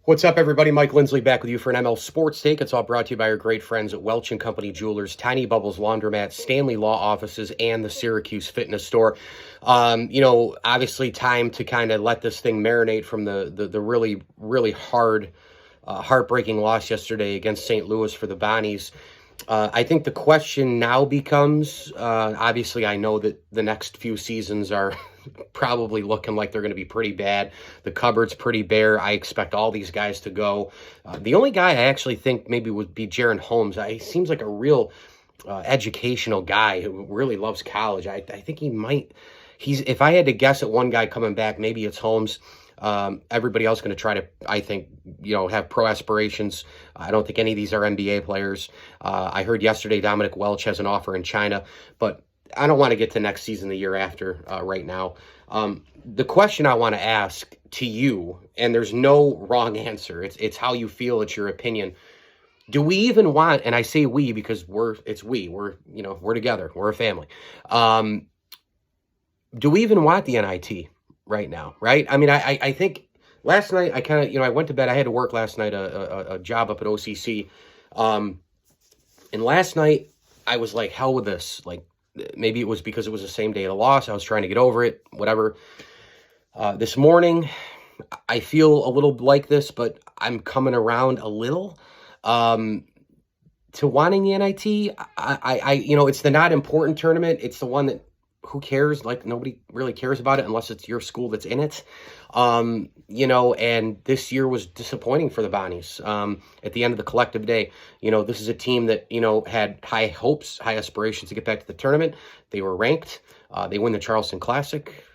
What's up, everybody? Mike Lindsley back with you for an ML Sports Take. It's all brought to you by our great friends at Welch & Company Jewelers, Tiny Bubbles Laundromat, Stanley Law Offices, and the Syracuse Fitness Store. Obviously time to kind of let this thing marinate from the really, really heartbreaking loss yesterday against St. Louis for the Bonnies. I think the question now becomes, obviously I know that the next few seasons are probably looking like they're going to be pretty bad. The cupboard's pretty bare. I expect all these guys to go. The only guy I actually think maybe would be Jaron Holmes. He seems like a real educational guy who really loves college. I think he might. If I had to guess at one guy coming back, maybe it's Holmes. Everybody else going to try to, I think, have pro aspirations. I don't think any of these are NBA players. I heard yesterday Dominic Welch has an offer in China, but I don't want to get to next season, the year after, right now. The question I want to ask to you, and there's no wrong answer. It's how you feel. It's your opinion. Do we even want, and I say we because we're together. We're a family. Do we even want the NIT right now, right? I mean, I think last night I kind of, I went to bed. I had to work last night, a job up at OCC. And last night I was like, hell with this. Like, maybe it was because it was the same day of the loss. I was trying to get over it, whatever. This morning, I feel a little like this, but I'm coming around a little to wanting the NIT. It's the not important tournament. It's the one that, who cares? Like, nobody really cares about it unless it's your school that's in it. And this year was disappointing for the Bonnies. At the end of the collective day, this is a team that, had high hopes, high aspirations to get back to the tournament. They were ranked. They win the Charleston Classic.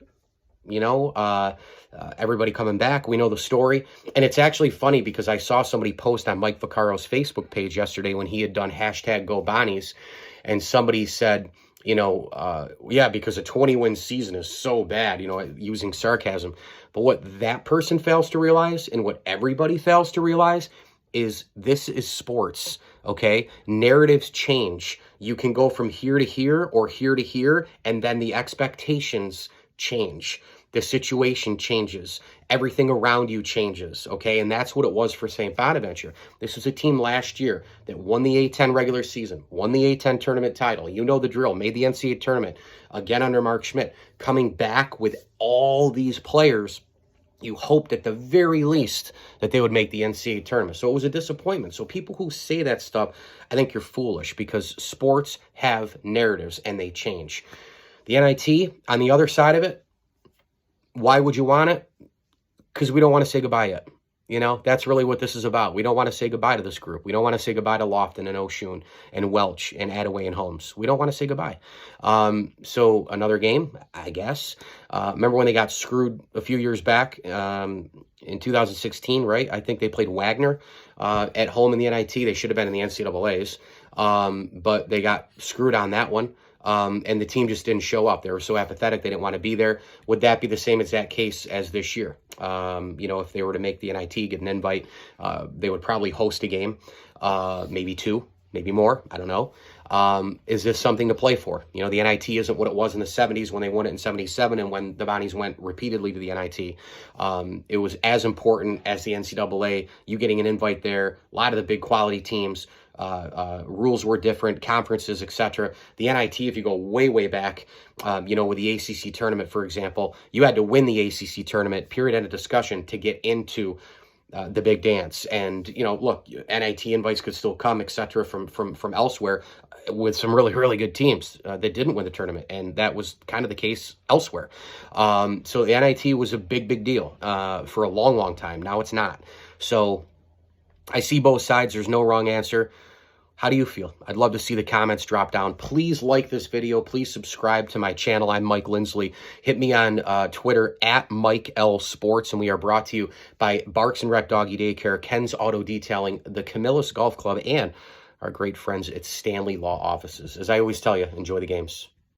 Everybody coming back. We know the story. And it's actually funny because I saw somebody post on Mike Vaccaro's Facebook page yesterday when he had done #GoBonnies, and somebody said, yeah, because a 20-win season is so bad, using sarcasm. But what that person fails to realize, and what everybody fails to realize, is this is sports, okay? Narratives change. You can go from here to here or here to here, and then the expectations change. The situation changes. Everything around you changes, okay? And that's what it was for St. Bonaventure. This was a team last year that won the A-10 regular season, won the A-10 tournament title. You know the drill, made the NCAA tournament, again under Mark Schmidt. Coming back with all these players, you hoped at the very least that they would make the NCAA tournament. So it was a disappointment. So people who say that stuff, I think you're foolish, because sports have narratives and they change. The NIT, on the other side of it, why would you want it? Because we don't want to say goodbye yet. That's really what this is about. We don't want to say goodbye to this group. We don't want to say goodbye to Lofton and Oshun and Welch and Attaway and Holmes. We don't want to say goodbye. So another game, I guess. Remember when they got screwed a few years back in 2016, right? I think they played Wagner at home in the NIT. They should have been in the NCAAs, but they got screwed on that one. And the team just didn't show up. They were so apathetic, they didn't want to be there. Would that be the same exact case as this year? If they were to make the NIT, get an invite, they would probably host a game, maybe two, maybe more. I don't know. Is this something to play for? The NIT isn't what it was in the 70s when they won it in 77 and when the Bonnies went repeatedly to the NIT. It was as important as the NCAA, you getting an invite there, a lot of the big quality teams. Rules were different, conferences, etc. The NIT, if you go way, way back, with the ACC tournament, for example, you had to win the ACC tournament, period, end of discussion, to get into the big dance. And, look, NIT invites could still come, etc., from elsewhere with some really, really good teams that didn't win the tournament. And that was kind of the case elsewhere. So the NIT was a big, big deal for a long, long time. Now it's not. So I see both sides. There's no wrong answer. How do you feel? I'd love to see the comments drop down. Please like this video. Please subscribe to my channel. I'm Mike Lindsley. Hit me on Twitter at Mike L Sports, and we are brought to you by Barks and Rec Doggy Daycare, Ken's Auto Detailing, the Camillus Golf Club, and our great friends at Stanley Law Offices. As I always tell you, enjoy the games.